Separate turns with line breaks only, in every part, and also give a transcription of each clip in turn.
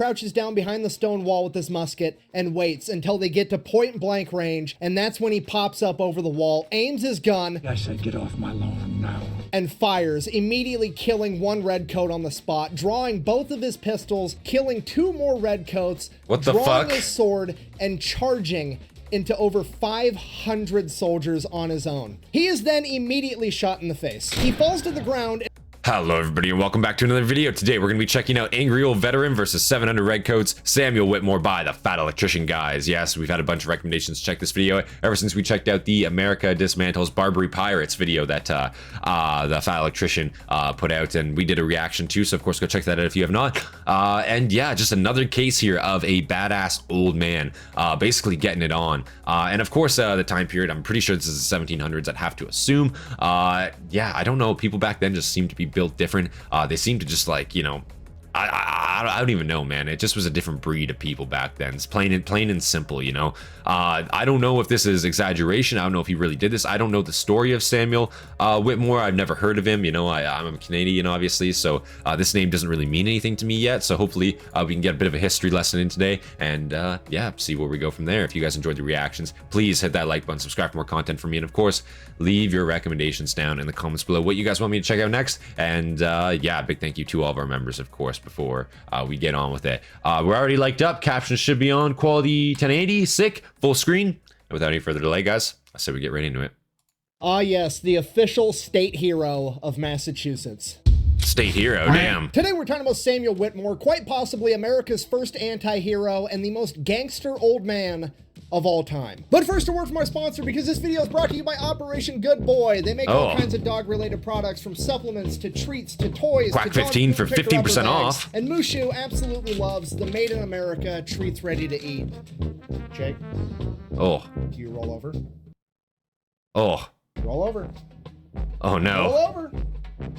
crouches down behind the stone wall with his musket and waits until they get to point blank range, and that's when he pops up over the wall, aims his gun,
I said get off my lawn now,
and fires, immediately killing one redcoat on the spot, drawing both of his pistols, killing two more redcoats,
what the
drawing
fuck?
his sword, and charging into over 500 soldiers on his own. He is then immediately shot in the face. He falls to the ground.
Hello everybody and welcome back to another video. Today we're going to be checking out Angry Old Veteran versus 700 Redcoats Samuel Whittemore by the Fat Electrician guys. Yes, we've had a bunch of recommendations to check this video ever since we checked out the America Dismantles Barbary Pirates video that the Fat Electrician put out, and we did a reaction to, so of course go check that out if you have not. And yeah, just another case here of a badass old man basically getting it on. And of course the time period, I'm pretty sure this is the 1700s, I'd have to assume. Yeah, I don't know, people back then just seemed to be built different. They seem to just, like, you know, I don't even know, man. It just was a different breed of people back then. It's plain and simple, you know. I don't know if this is exaggeration. I don't know if he really did this. I don't know the story of Samuel Whittemore. I've never heard of him, you know. I'm a Canadian, obviously, so this name doesn't really mean anything to me yet. So hopefully we can get a bit of a history lesson in today, and yeah, see where we go from there. If you guys enjoyed the reactions, please hit that like button, subscribe for more content from me, and of course leave your recommendations down in the comments below what you guys want me to check out next. And yeah, big thank you to all of our members, of course, before we get on with it. We're already liked up, captions should be on, quality 1080, sick, full screen. And without any further delay, guys, I say we get right into it.
Ah yes, the official state hero of Massachusetts.
State hero, damn.
Today we're talking about Samuel Whittemore, quite possibly America's first anti-hero and the most gangster old man of all time. But first, a word from our sponsor, because this video is brought to you by Operation Good Boy. They make all kinds of dog-related products, from supplements to treats to toys.
Quack 15 for 15% off.
And Mushu absolutely loves the Made in America treats ready to eat. Jake?
Oh.
Do you roll over?
Oh.
Roll over.
Oh no.
Roll over.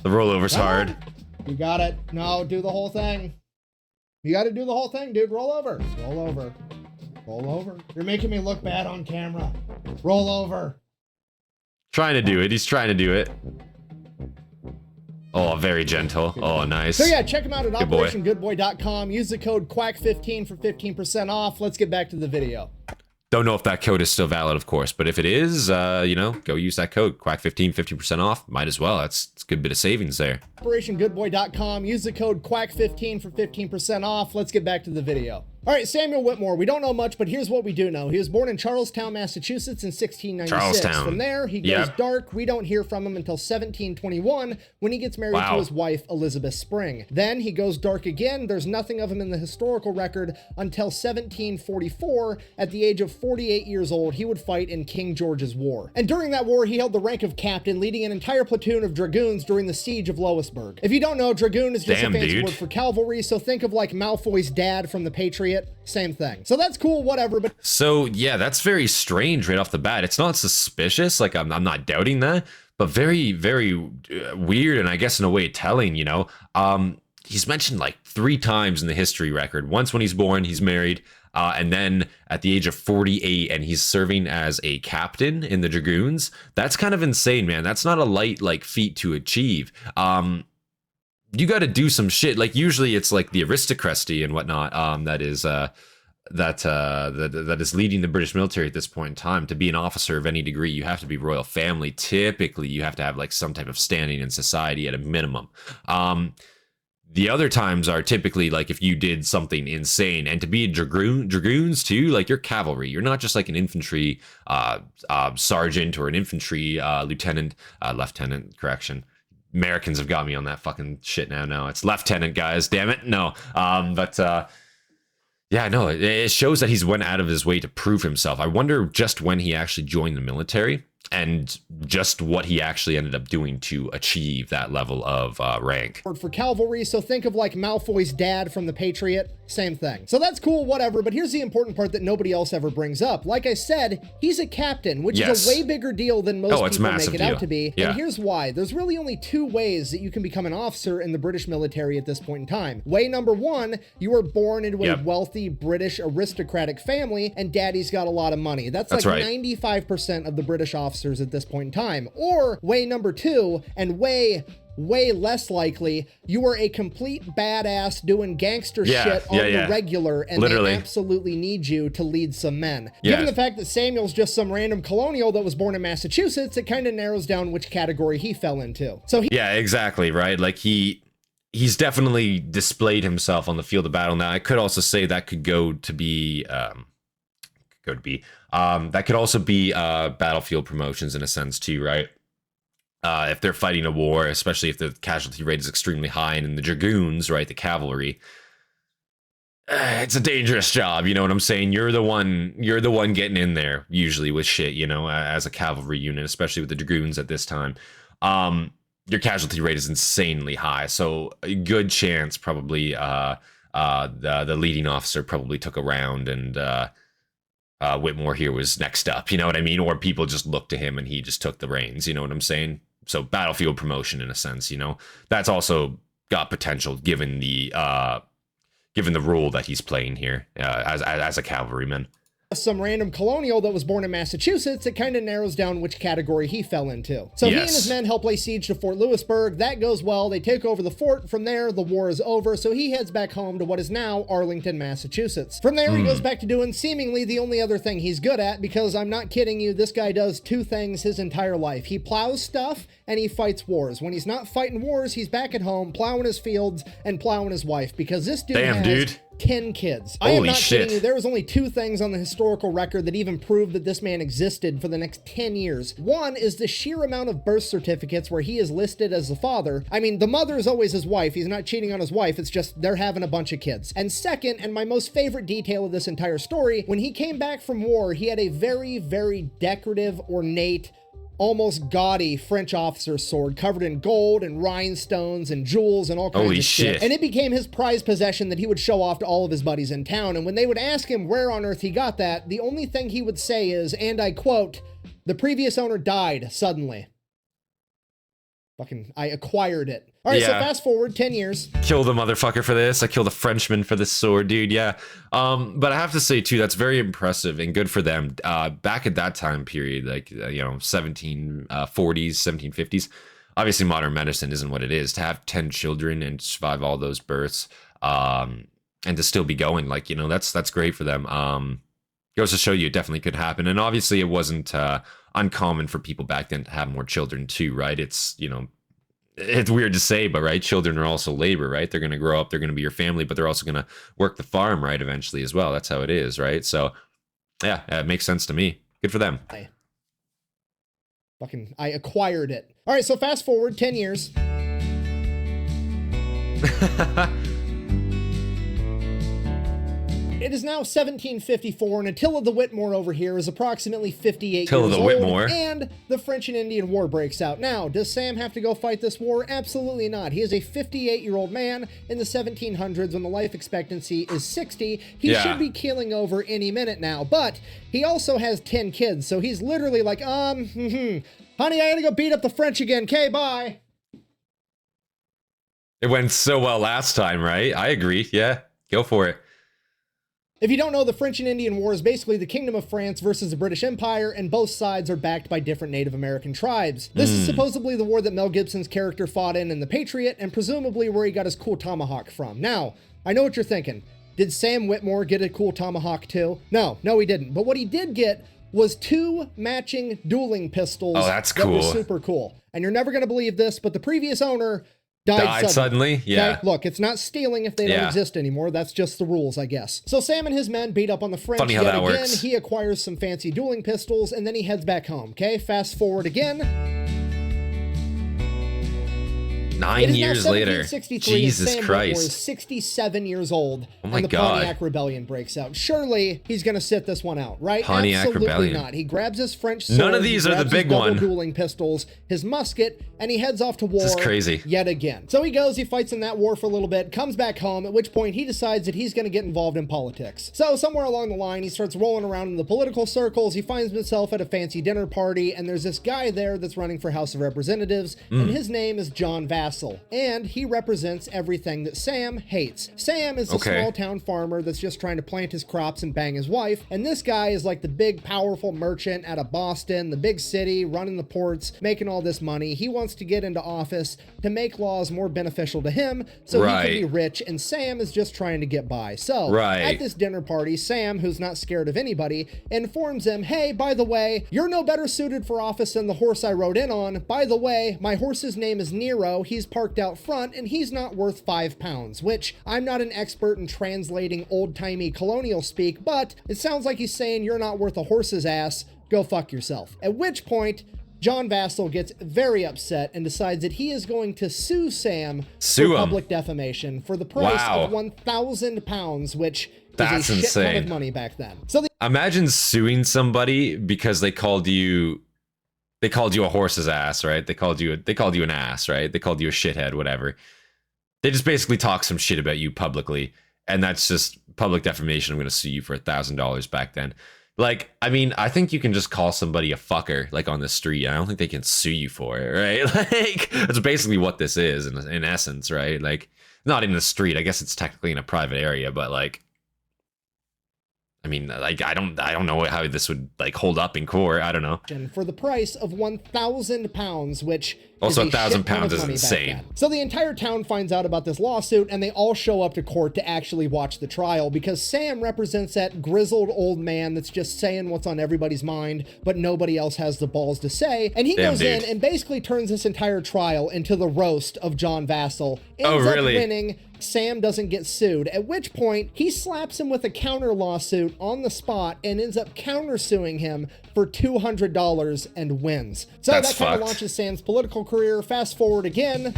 The rollover's hard.
You got it. No, do the whole thing. You got to do the whole thing, dude. Roll over. Roll over. Roll over. You're making me look bad on camera. Roll over.
Trying to do it. He's trying to do it. Oh, very gentle. Oh, nice.
So yeah, check him out at OperationGoodBoy.com. Use the code QUACK15 for 15% off. Let's get back to the video.
Don't know if that code is still valid, of course, but if it is, you know, go use that code, QUACK15, 15% off. Might as well. It's a good bit of savings there.
OperationGoodBoy.com. Use the code QUACK15 for 15% off. Let's get back to the video. All right, Samuel Whittemore, we don't know much, but here's what we do know. He was born in Charlestown, Massachusetts in 1696.
Charlestown.
From there, he goes dark. We don't hear from him until 1721 when he gets married to his wife, Elizabeth Spring. Then he goes dark again. There's nothing of him in the historical record until 1744. At the age of 48 years old, he would fight in King George's War. And during that war, he held the rank of captain, leading an entire platoon of dragoons during the siege of Louisburg. If you don't know, dragoon is just a fancy word for cavalry, so think of like Malfoy's dad from The Patriot. Same thing. So that's cool, whatever. But
so yeah, that's very strange right off the bat. It's not suspicious, like I'm not doubting that, but very, very weird, and I guess in a way telling, you know. He's mentioned like 3 times in the history record. Once when he's born, he's married, and then at the age of 48, and he's serving as a captain in the dragoons. That's kind of insane, man. That's not a light like feat to achieve. You got to do some shit. Like usually it's like the aristocracy and whatnot that is leading the British military at this point in time. To be an officer of any degree, you have to be royal family. Typically you have to have like some type of standing in society at a minimum. The other times are typically like if you did something insane. And to be a dragoons too, like you're cavalry. You're not just like an infantry sergeant or an infantry lieutenant, correction. Americans have got me on that fucking shit now. No, it's lieutenant, guys. Damn it. No. Yeah, no, it shows that he's went out of his way to prove himself. I wonder just when he actually joined the military and just what he actually ended up doing to achieve that level of rank.
For cavalry, so think of like Malfoy's dad from The Patriot. Same thing. So that's cool, whatever, but here's the important part that nobody else ever brings up. Like I said, he's a captain, which is a way bigger deal than most people make it out to be. And here's why. There's really only 2 ways that you can become an officer in the British military at this point in time. Way number 1, you were born into a wealthy British aristocratic family and daddy's got a lot of money. That's like 95% of the British officers at this point in time. Or way number 2, and way way less likely you are a complete badass doing gangster shit on the regular, and they absolutely need you to lead some men. Given the fact that Samuel's just some random colonial that was born in Massachusetts, it kind of narrows down which category he fell into. So
yeah, exactly, right? Like he's definitely displayed himself on the field of battle. Now, I could also say that could go to be that could also be battlefield promotions in a sense too, right? If they're fighting a war, especially if the casualty rate is extremely high, and in the dragoons, right, the cavalry, it's a dangerous job. You know what I'm saying? You're the one getting in there usually with shit, you know, as a cavalry unit, especially with the dragoons at this time. Your casualty rate is insanely high, so a good chance probably the leading officer probably took a round, and Whitmore here was next up, you know what I mean? Or people just looked to him and he just took the reins, you know what I'm saying? So battlefield promotion in a sense, you know, that's also got potential given the role that he's playing here as a cavalryman.
Some random colonial that was born in Massachusetts, it kind of narrows down which category he fell into. So he and his men help lay siege to Fort Lewisburg. That goes well. They take over the fort. From there, the war is over. So he heads back home to what is now Arlington, Massachusetts. From there, he goes back to doing seemingly the only other thing he's good at, because I'm not kidding you, this guy does two things his entire life. He plows stuff and he fights wars. When he's not fighting wars, he's back at home plowing his fields and plowing his wife, because this dude has 10 kids. I am not kidding you. There was only two things on the historical record that even proved that this man existed for the next 10 years. One is the sheer amount of birth certificates where he is listed as the father. I mean, the mother is always his wife. He's not cheating on his wife. It's just they're having a bunch of kids. And second, and my most favorite detail of this entire story, when he came back from war, he had a very, very decorative, ornate, almost gaudy French officer's sword covered in gold and rhinestones and jewels and all kinds of shit. And it became his prized possession that he would show off to all of his buddies in town. And when they would ask him where on earth he got that, the only thing he would say is, and I quote, "The previous owner died suddenly. I acquired it." All right, so fast forward 10 years.
Kill the motherfucker for this. I killed a Frenchman for this sword, dude. Yeah. But I have to say too, that's very impressive and good for them. Back at that time period, like, you know, 1740s, 1750s, obviously modern medicine isn't what it is. To have 10 children and survive all those births, and to still be going, like, you know, that's great for them. Goes to show you it definitely could happen. And obviously it wasn't uncommon for people back then to have more children too, right? It's, you know, it's weird to say, but right, children are also labor, right? They're going to grow up, they're going to be your family, but they're also going to work the farm, right, eventually as well. That's how it is, right? So yeah, it makes sense to me. Good for them.
I acquired it. All right, so fast forward 10 years. It is now 1754, and Attila the Whitmore over here is approximately 58 years old, and the French and Indian War breaks out. Now, does Sam have to go fight this war? Absolutely not. He is a 58-year-old man in the 1700s when the life expectancy is 60. He should be keeling over any minute now, but he also has 10 kids, so he's literally like, honey, I gotta go beat up the French again. Okay, bye.
It went so well last time, right? I agree. Yeah, go for it.
If you don't know, the French and Indian War is basically the Kingdom of France versus the British Empire, and both sides are backed by different Native American tribes. This is supposedly the war that Mel Gibson's character fought in The Patriot, and presumably where he got his cool tomahawk from. Now, I know what you're thinking. Did Sam Whitmore get a cool tomahawk too? No, he didn't. But what he did get was 2 matching dueling pistols.
Oh, that's cool.
That were super cool. And you're never going to believe this, but the previous owner died suddenly. Yeah. Okay? Look, it's not stealing if they don't exist anymore. That's just the rules, I guess. So Sam and his men beat up on the French.
Funny how that works.
He acquires some fancy dueling pistols, and then he heads back home. Okay, fast forward again.
9 years later. Jesus
Sam
Christ.
Whitmore is 67 years old.
Oh my
and the
God.
Pontiac Rebellion breaks out. Surely he's going to sit this one out, right?
Pontiac
Absolutely
Rebellion.
not. He grabs his French sword.
None of these are the big one.
Dueling pistols, his musket, and he heads off to war.
This is crazy.
Yet again. So he goes, he fights in that war for a little bit, comes back home, at which point he decides that he's going to get involved in politics. So somewhere along the line, he starts rolling around in the political circles. He finds himself at a fancy dinner party, and there's this guy there that's running for House of Representatives, and his name is John Vasser. Vassal, and he represents everything that Sam hates. Sam is a small town farmer that's just trying to plant his crops and bang his wife, and this guy is like the big powerful merchant out of Boston, the big city, running the ports, making all this money. He wants to get into office to make laws more beneficial to him so he can be rich, and Sam is just trying to get by. So at this dinner party, Sam, who's not scared of anybody, informs him, hey, by the way, you're no better suited for office than the horse I rode in on. By the way, my horse's name is Nero. He's parked out front and he's not worth 5 pounds, which I'm not an expert in translating old-timey colonial speak, but it sounds like he's saying you're not worth a horse's ass. Go fuck yourself. At which point, John Vassal gets very upset and decides that he is going to sue Sam for public defamation for the price of 1,000 pounds, which is a shit ton of money back then. So
imagine suing somebody because they called you a horse's ass, right? They called you an ass, right? They called you a shithead, whatever. They just basically talk some shit about you publicly, and that's just public defamation. I'm going to sue you for $1,000 back then. Like, I mean, I think you can just call somebody a fucker, like, on the street. I don't think they can sue you for it, right? Like, that's basically what this is in essence, right? Like, not in the street. I guess it's technically in a private area, but like, I mean, like, I don't know how this would like hold up in court. I don't know.
For the price of 1,000 pounds, which
also 1,000 pounds is insane.
So the entire town finds out about this lawsuit, and they all show up to court to actually watch the trial because Sam represents that grizzled old man that's just saying what's on everybody's mind, but nobody else has the balls to say. And he goes in and basically turns this entire trial into the roast of John Vassal. Ends up winning. Sam doesn't get sued, at which point he slaps him with a counter lawsuit on the spot and ends up countersuing him for $200 and wins. So that kind of launches Sam's political career. Fast forward again.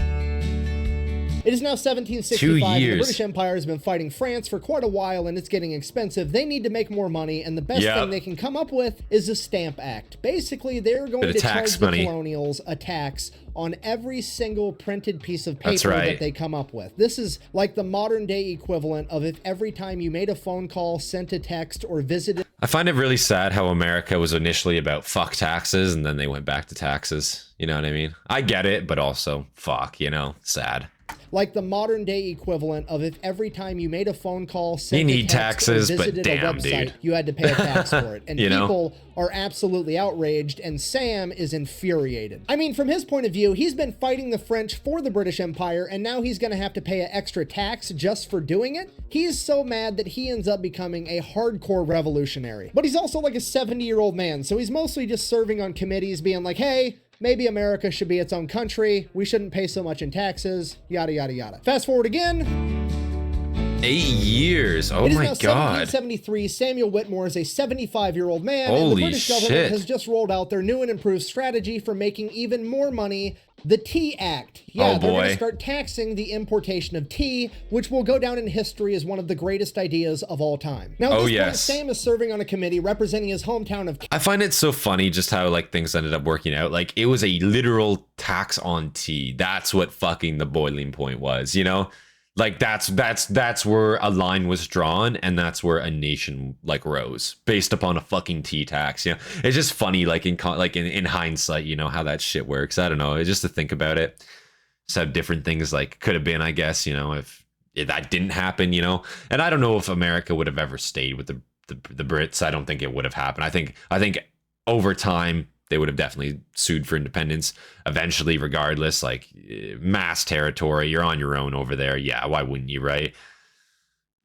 It is now 1765, and the British Empire has been fighting France for quite a while, and it's getting expensive. They need to make more money, and the best thing they can come up with is a Stamp Act. Basically, they're going to charge the colonials a tax on every single printed piece of paper that they come up with. This is like the modern day equivalent of if every time you made a phone call, sent a text, or visited.
I find it really sad how America was initially about fuck taxes, and then they went back to taxes. You know what I mean? I get it, but also fuck, you know, sad.
Like the modern day equivalent of if every time you made a phone call, sent a text, or visited a website, you had to pay a tax for it. And people are absolutely outraged, and Sam is infuriated. I mean, from his point of view, he's been fighting the French for the British Empire, and now he's going to have to pay an extra tax just for doing it. He's so mad that he ends up becoming a hardcore revolutionary. But he's also like a 70-year-old man, so he's mostly just serving on committees being like, hey, maybe America should be its own country. We shouldn't pay so much in taxes, yada, yada, yada. Fast forward again.
8 years. Oh my God.
1773, Samuel Whittemore is a 75-year-old man, and the British government has just rolled out their new and improved strategy for making even more money, the Tea Act. Yeah, they're going to start taxing the importation of tea, which will go down in history as one of the greatest ideas of all time. Now, at this point, Sam is serving on a committee representing his hometown of...
I find it so funny just how, like, things ended up working out. Like, it was a literal tax on tea. That's what fucking the boiling point was, you know? Like, that's where a line was drawn, and that's where a nation like rose based upon a fucking tea tax. You know, it's just funny, like in hindsight, you know, how that shit works. I don't know. It's just to think about it, just how different things like could have been. I guess, you know, if that didn't happen, you know, and I don't know if America would have ever stayed with the Brits. I don't think it would have happened. I think over time, they would have definitely sued for independence eventually, regardless. Like, mass territory, you're on your own over there. Yeah, why wouldn't you, right?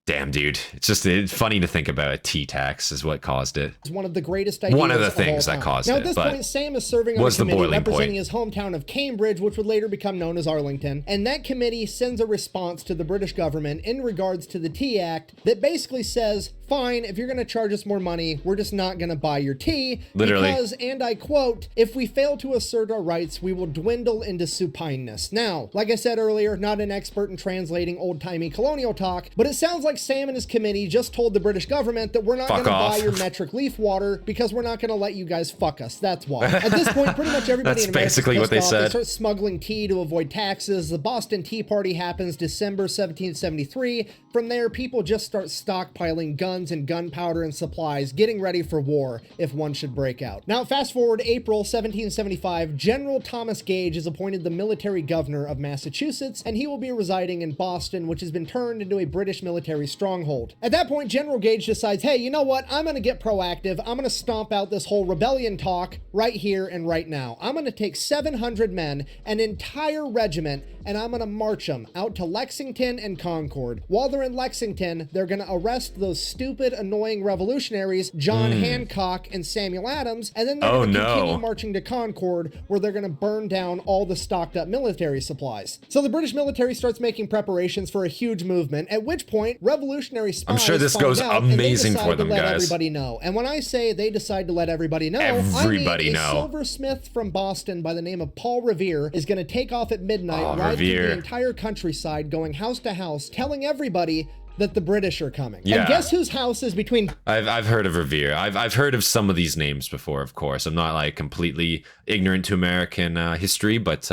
Damn, dude. It's funny to think about. A tea tax is what caused it.
It's one of the greatest ideas.
One of the things that caused it.
Now, at this point, Sam is serving on a committee representing his hometown of Cambridge, which would later become known as Arlington. And that committee sends a response to the British government in regards to the Tea Act that basically says, fine, if you're going to charge us more money, we're just not going to buy your tea.
Literally.
Because, and I quote, if we fail to assert our rights, we will dwindle into supineness. Now, like I said earlier, not an expert in translating old-timey colonial talk, but it sounds like like Sam and his committee just told the British government that we're not going to buy your metric leaf water because we're not going to let you guys fuck us. That's why. At this point, pretty much everybody in America
basically what they said.
They start smuggling tea to avoid taxes. The Boston Tea Party happens December 1773. From there, people just start stockpiling guns and gunpowder and supplies, getting ready for war if one should break out. Now, fast forward April 1775, General Thomas Gage is appointed the military governor of Massachusetts, and he will be residing in Boston, which has been turned into a British military stronghold. At that point, General Gage decides, hey, you know what? I'm going to get proactive. I'm going to stomp out this whole rebellion talk right here and right now. I'm going to take 700 men, an entire regiment, and I'm going to march them out to Lexington and Concord. While they're in Lexington, they're going to arrest those stupid, annoying revolutionaries, John Hancock and Samuel Adams, and then they're going to continue marching to Concord, where they're going to burn down all the stocked up military supplies. So the British military starts making preparations for a huge movement, at which point revolutionary spies
I'm sure this goes amazing for them,
let
guys.
Everybody know. And when I say they decide to let everybody know,
everybody
I mean
know.
A silversmith from Boston by the name of Paul Revere is going to take off at midnight, ride through the entire countryside, going house to house, telling everybody that the British are coming.
Yeah.
And guess whose house is between...
I've heard of Revere. I've heard of some of these names before, of course. I'm not like completely ignorant to American history, but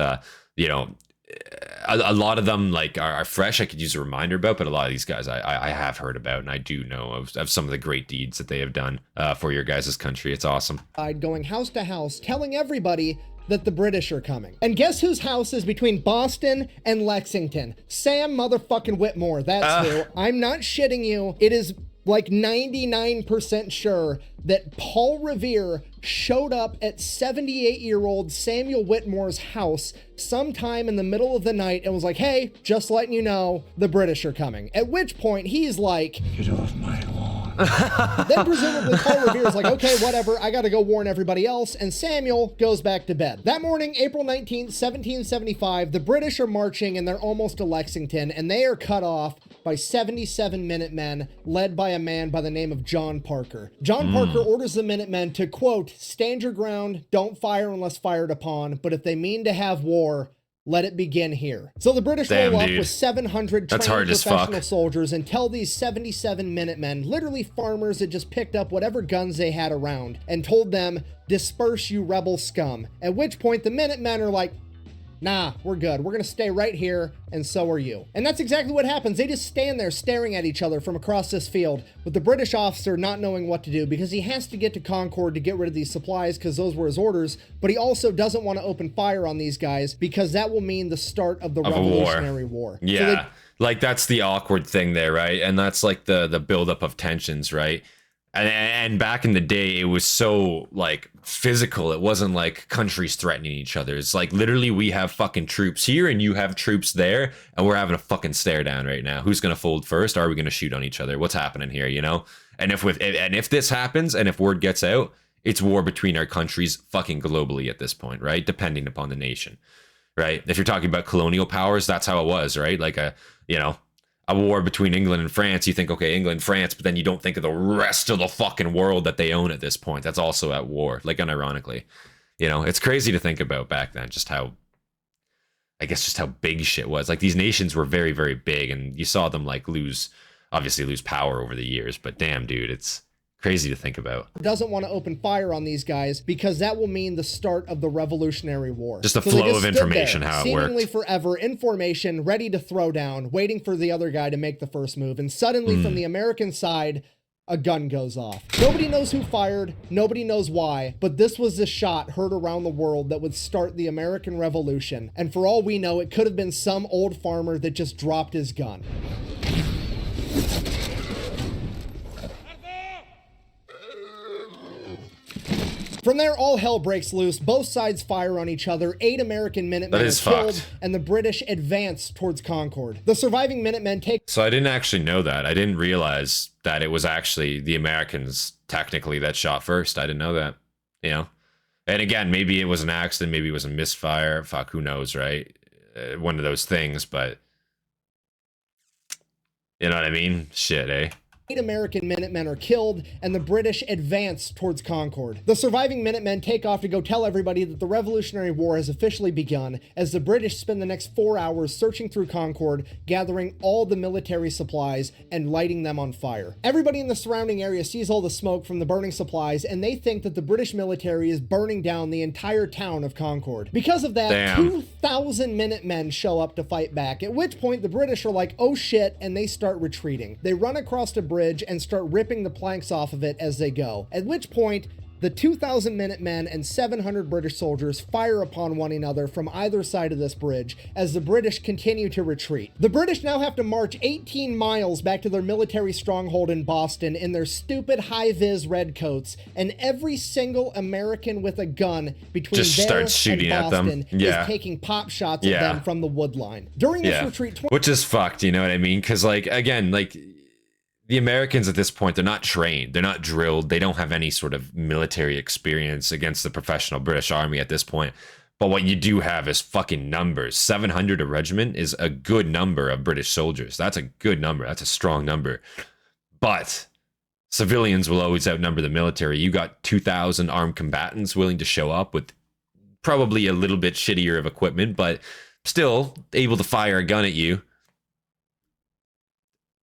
you know, a lot of them like are fresh. I could use a reminder about, but a lot of these guys I have heard about, and I do know of some of the great deeds that they have done for your guys' country. It's awesome.
Going house to house, telling everybody that the British are coming. And guess whose house is between Boston and Lexington? Sam motherfucking Whittemore. That's who. I'm not shitting you. It is like 99% sure that Paul Revere showed up at 78-year-old Samuel Whittemore's house sometime in the middle of the night and was like, hey, just letting you know, the British are coming. At which point he's like,
get off my lawn.
Then presumably Paul Revere is like, okay, whatever, I gotta go warn everybody else, and Samuel goes back to bed. That morning, April 19th, 1775, the British are marching and they're almost to Lexington, and they are cut off by 77 Minutemen, led by a man by the name of John Parker. John Parker orders the Minutemen to, quote, stand your ground, don't fire unless fired upon, but if they mean to have war, let it begin here. So the British roll up with 700 trained professional soldiers and tell these 77 Minutemen, literally farmers that just picked up whatever guns they had around, and told them, disperse you rebel scum. At which point the Minutemen are like, nah, we're good. We're gonna stay right here, and so are you. And that's exactly what happens. They just stand there staring at each other from across this field, with the British officer not knowing what to do because he has to get to Concord to get rid of these supplies because those were his orders, but he also doesn't want to open fire on these guys because that will mean the start of the Revolutionary War.
Yeah, so like that's the awkward thing there, right? And that's like the buildup of tensions, right? And back in the day, it was so like physical. It wasn't like countries threatening each other. It's like literally we have fucking troops here and you have troops there, and we're having a fucking stare down right now. Who's gonna fold first? Are we gonna shoot on each other? What's happening here? You know? And if this happens and if word gets out, it's war between our countries fucking globally at this point, right? Depending upon the nation, right? If you're talking about colonial powers, that's how it was, right? Like a war between England and France, you think, okay, England, France, but then you don't think of the rest of the fucking world that they own at this point. That's also at war, like unironically. You know, it's crazy to think about back then, just how big shit was. Like these nations were very, very big, and you saw them like lose power over the years, but damn, dude, it's crazy to think about.
Doesn't want to open fire on these guys because that will mean the start of the Revolutionary War.
Just a flow of information, how it worked.
Seemingly forever in formation, ready to throw down, waiting for the other guy to make the first move. And suddenly from the American side, a gun goes off. Nobody knows who fired, nobody knows why, but this was the shot heard around the world that would start the American Revolution. And for all we know, it could have been some old farmer that just dropped his gun. From there, all hell breaks loose. Both sides fire on each other. 8 American Minutemen are killed, and the British advance towards Concord. The surviving Minutemen take...
So I didn't actually know that. I didn't realize that it was actually the Americans, technically, that shot first. I didn't know that, you know? And again, maybe it was an accident. Maybe it was a misfire. Fuck, who knows, right? One of those things, but... You know what I mean? Shit, eh?
8 American Minutemen are killed, and the British advance towards Concord. The surviving Minutemen take off to go tell everybody that the Revolutionary War has officially begun, as the British spend the next 4 hours searching through Concord, gathering all the military supplies and lighting them on fire. Everybody in the surrounding area sees all the smoke from the burning supplies, and they think that the British military is burning down the entire town of Concord. Because of that, 2,000 Minutemen show up to fight back, at which point the British are like, oh shit, and they start retreating. They run across a bridge and start ripping the planks off of it as they go, at which point the 2,000 Minutemen and 700 British soldiers fire upon one another from either side of this bridge as the British continue to retreat. The British now have to march 18 miles back to their military stronghold in Boston in their stupid high-vis redcoats, and every single American with a gun between
just
there
starts shooting
and Boston
at them.
is taking pop shots at them from the wood line. During this retreat,
which is fucked, you know what I mean? Because, like, again, like, the Americans at this point, they're not trained, they're not drilled, they don't have any sort of military experience against the professional British army at this point. But what you do have is fucking numbers. 700 a regiment is a good number of British soldiers. That's a good number. That's a strong number. But civilians will always outnumber the military. You got 2,000 armed combatants willing to show up with probably a little bit shittier of equipment, but still able to fire a gun at you.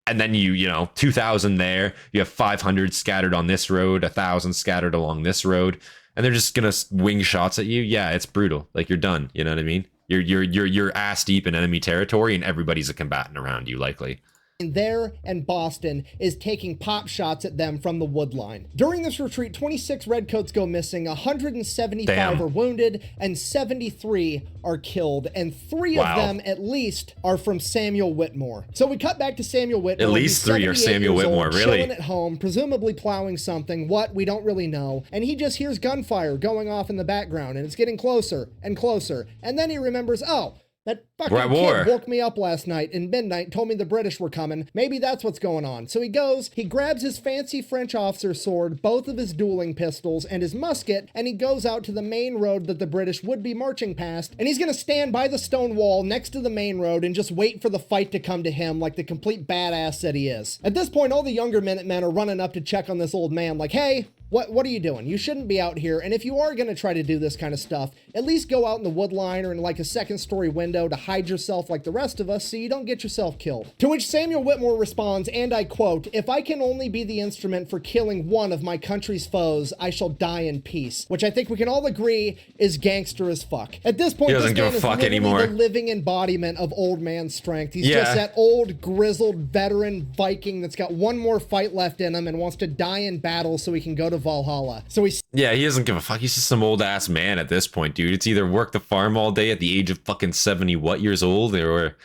And then you know, 2,000 there, you have 500 scattered on this road, 1,000 scattered along this road, and they're just gonna wing shots at you. Yeah, it's brutal. Like, you're done. You know what I mean? You're ass deep in enemy territory, and everybody's a combatant around you, likely.
There and Boston is taking pop shots at them from the wood line. During this retreat, 26 redcoats go missing, 175 are wounded, and 73 are killed, and 3 of them at least are from Samuel Whittemore. So we cut back to Samuel Whittemore.
At least 3 are Samuel Whittemore, really?
Chilling at home, presumably plowing something. What? We don't really know. And he just hears gunfire going off in the background, and it's getting closer and closer. And then he remembers, oh, that fucking kid woke me up last night in midnight, told me the British were coming. Maybe that's what's going on. So he goes, he grabs his fancy French officer's sword, both of his dueling pistols, and his musket, and he goes out to the main road that the British would be marching past, and he's gonna stand by the stone wall next to the main road and just wait for the fight to come to him like the complete badass that he is. At this point, all the younger Minutemen are running up to check on this old man like, hey, what are you doing? You shouldn't be out here, and if you are gonna try to do this kind of stuff, at least go out in the wood line or in like a second-story window to hide yourself like the rest of us so you don't get yourself killed. To which Samuel Whittemore responds, and I quote, if I can only be the instrument for killing one of my country's foes, I shall die in peace. Which I think we can all agree is gangster as fuck. At this point, this man is literally the living embodiment of old man strength. He's just that old, grizzled, veteran Viking that's got one more fight left in him and wants to die in battle so he can go to Valhalla. So he
doesn't give a fuck. He's just some old ass man at this point, dude. It's either work the farm all day at the age of fucking 70 years old, or,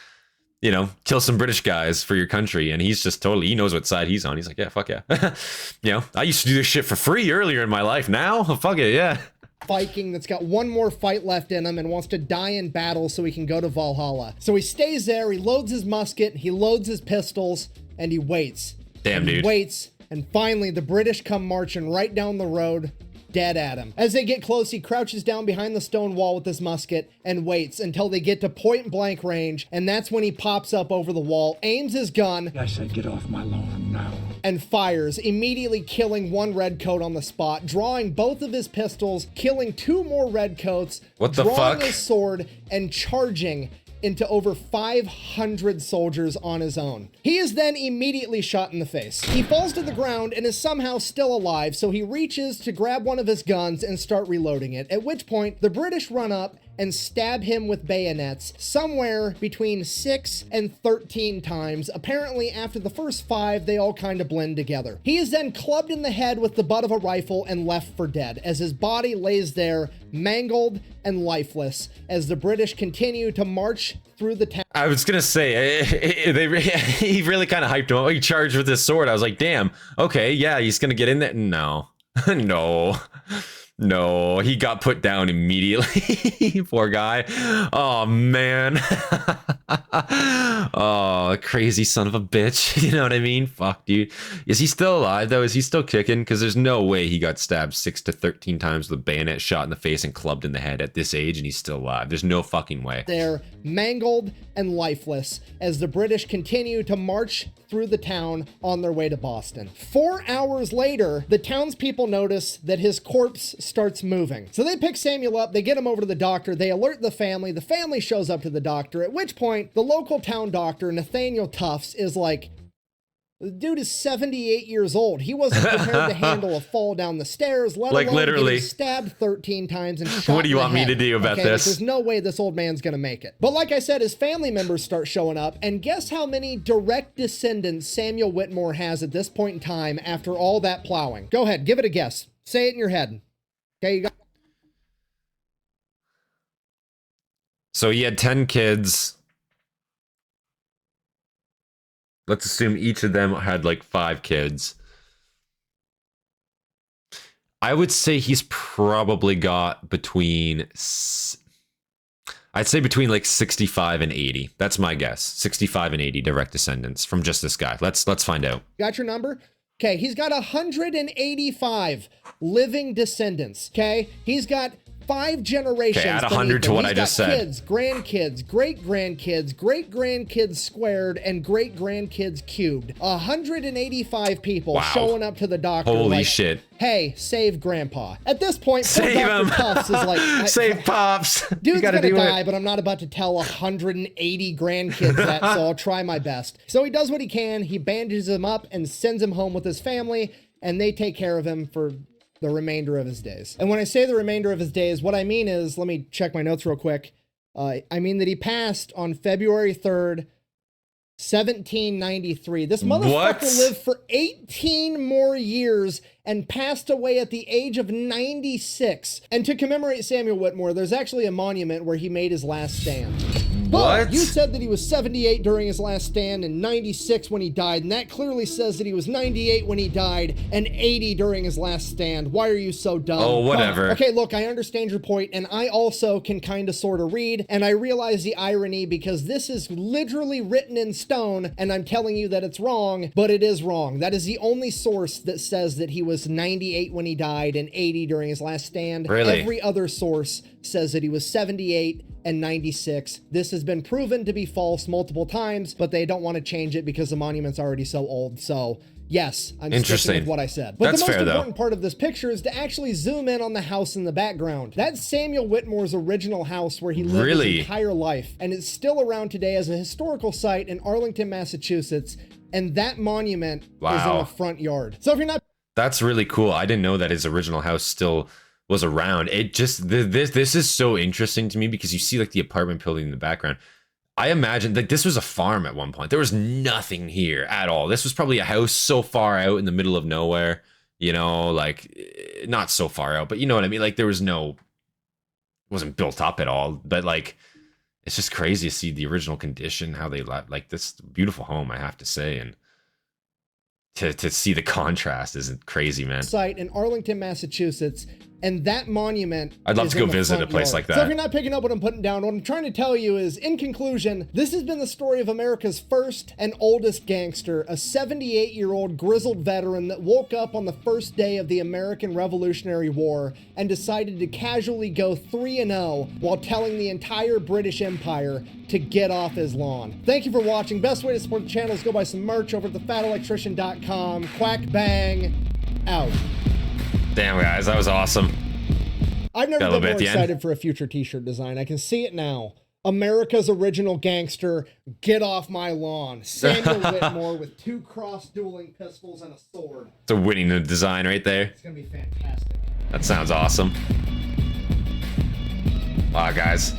you know, kill some British guys for your country. And he's just totally, he knows what side he's on. He's like, yeah, fuck yeah. You know, I used to do this shit for free earlier in my life. Now, fuck it, yeah.
Viking that's got one more fight left in him and wants to die in battle so he can go to Valhalla. So he stays there, he loads his musket, he loads his pistols, and he waits.
Damn, dude.
He waits. And finally, the British come marching right down the road, dead at him. As they get close, he crouches down behind the stone wall with his musket and waits until they get to point-blank range, and that's when he pops up over the wall, aims his gun,
I said get off my lawn now,
and fires, immediately killing one redcoat on the spot, drawing both of his pistols, killing 2 more redcoats, drawing his sword, and charging into over 500 soldiers on his own. He is then immediately shot in the face. He falls to the ground and is somehow still alive, so he reaches to grab one of his guns and start reloading it, at which point the British run up and stab him with bayonets somewhere between 6 and 13 times. Apparently, after the first 5, they all kind of blend together. He is then clubbed in the head with the butt of a rifle and left for dead, as his body lays there, mangled and lifeless, as the British continue to march through the town.
I was gonna say, he really kind of hyped him up. He charged with his sword. I was like, damn, okay, yeah, he's gonna get in there. No, no, he got put down immediately. Poor guy. Oh man. Oh, crazy son of a bitch. You know what I mean? Fuck, dude. Is he still alive, though? Is he still kicking? Because there's no way he got stabbed 6 to 13 times with a bayonet, shot in the face, and clubbed in the head at this age, and he's still alive. There's no fucking way.
They're mangled and lifeless as the British continue to march through the town on their way to Boston. 4 hours later, the townspeople notice that his corpse starts moving. So they pick Samuel up, they get him over to the doctor, they alert the family shows up to the doctor, at which point the local town doctor, Nathaniel Tufts, is like, the dude is 78 years old. He wasn't prepared to handle a fall down the stairs, let alone
literally
getting stabbed 13 times and shot
What do you want me to do about this?
There's no way this old man's gonna make it. But like I said, his family members start showing up, and guess how many direct descendants Samuel Whittemore has at this point in time after all that plowing? Go ahead, give it a guess. Say it in your head. Okay, you got.
So he had 10 kids. Let's assume each of them had like 5 kids. I would say he's probably got between, I'd say between like 65 and 80. That's my guess. 65 and 80 direct descendants from just this guy. Let's find out.
Got your number? Okay, he's got 185 living descendants. Okay, he's got 5 generations.
Okay, add 100 to what I just said.
Kids, grandkids, great-grandkids, great-grandkids squared, and great-grandkids cubed. 185 people showing up to the doctor.
Holy
like,
shit.
Hey, save Grandpa. At this point,
save him.
Tufts is like,
save Pops.
Dude's gonna die, but I'm not about to tell 180 grandkids that, so I'll try my best. So he does what he can. He bandages him up and sends him home with his family, and they take care of him for the remainder of his days. And when I say the remainder of his days, what I mean is, let me check my notes real quick. I mean that he passed on February 3rd, 1793. This motherfucker lived for 18 more years and passed away at the age of 96. And to commemorate Samuel Whittemore, there's actually a monument where he made his last stand. But you said that he was 78 during his last stand and 96 when he died, and that clearly says that he was 98 when he died and 80 during his last stand. Why are you so dumb?
Oh, whatever.
Okay, look, I understand your point, and I also can kind of sort of read, and I realize the irony because this is literally written in stone, and I'm telling you that it's wrong, but it is wrong. That is the only source that says that he was 98 when he died and 80 during his last stand.
Really?
Every other source says that he was 78 and 96. This has been proven to be false multiple times, but they don't want to change it because the monument's already so old. So yes, I'm sticking with what I said. But
That's
the most
fair,
important part of this picture is to actually zoom in on the house in the background. That's Samuel Whittemore's original house where he lived his entire life, and it's still around today as a historical site in Arlington, Massachusetts, and that monument is in the front yard. So if you're not...
That's really cool. I didn't know that his original house still was around. It just, this is so interesting to me because you see like the apartment building in the background. I imagine that this was a farm at one point. There was nothing here at all. This was probably a house so far out in the middle of nowhere, you know, like not so far out, but you know what I mean? Like there was no, wasn't built up at all, but like, it's just crazy to see the original condition, how they like this beautiful home, I have to say. And to see the contrast isn't crazy, man.
Site in Arlington, Massachusetts, and that monument.
I'd love to go visit a place like that.
So if you're not picking up what I'm putting down, what I'm trying to tell you is, in conclusion, this has been the story of America's first and oldest gangster, a 78-year-old grizzled veteran that woke up on the first day of the American Revolutionary War and decided to casually go 3-0 while telling the entire British Empire to get off his lawn. Thank you for watching. Best way to support the channel is go buy some merch over at thefatelectrician.com. Quack bang, out.
Damn, guys, that was awesome.
I've never been more excited for a future t-shirt design. I can see it now. America's original gangster, get off my lawn. Samuel Whittemore with 2 cross-dueling pistols and a sword.
It's a winning design right there.
It's gonna be fantastic.
That sounds awesome. Wow, guys.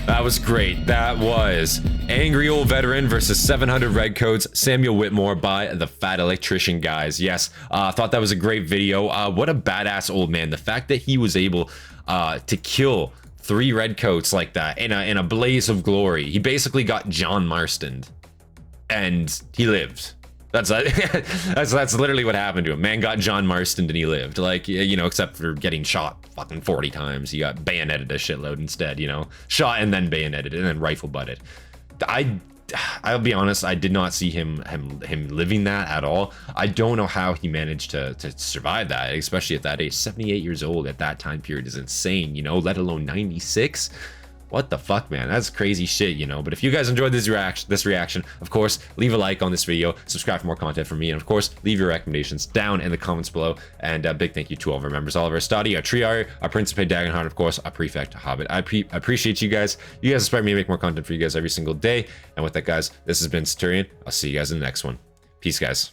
That was great. That was Angry Old Veteran versus 700 Redcoats, Samuel Whittemore by the Fat Electrician, guys. Yes, thought that was a great video. What a badass old man. The fact that he was able to kill 3 Redcoats like that in a blaze of glory. He basically got John Marstoned, and he lived. That's literally what happened to him. Man got John Marstoned and he lived. Like, you know, except for getting shot fucking 40 times. He got bayoneted a shitload instead, you know. Shot and then bayoneted and then rifle butted. I'll be honest, I did not see him living that at all. I don't know how he managed to survive that, especially at that age. 78 years old at that time period is insane, you know, let alone 96. What the fuck, man? That's crazy shit, you know. But if you guys enjoyed this reaction, of course, leave a like on this video, subscribe for more content from me, and of course, leave your recommendations down in the comments below. And a big thank you to all of our members, all of our Hastati, our Triarii, our Principe, Dagenhart, of course, our Praefectus, Hobbit. I appreciate you guys. You guys inspire me to make more content for you guys every single day. And with that, guys, this has been Centurion. I'll see you guys in the next one. Peace, guys.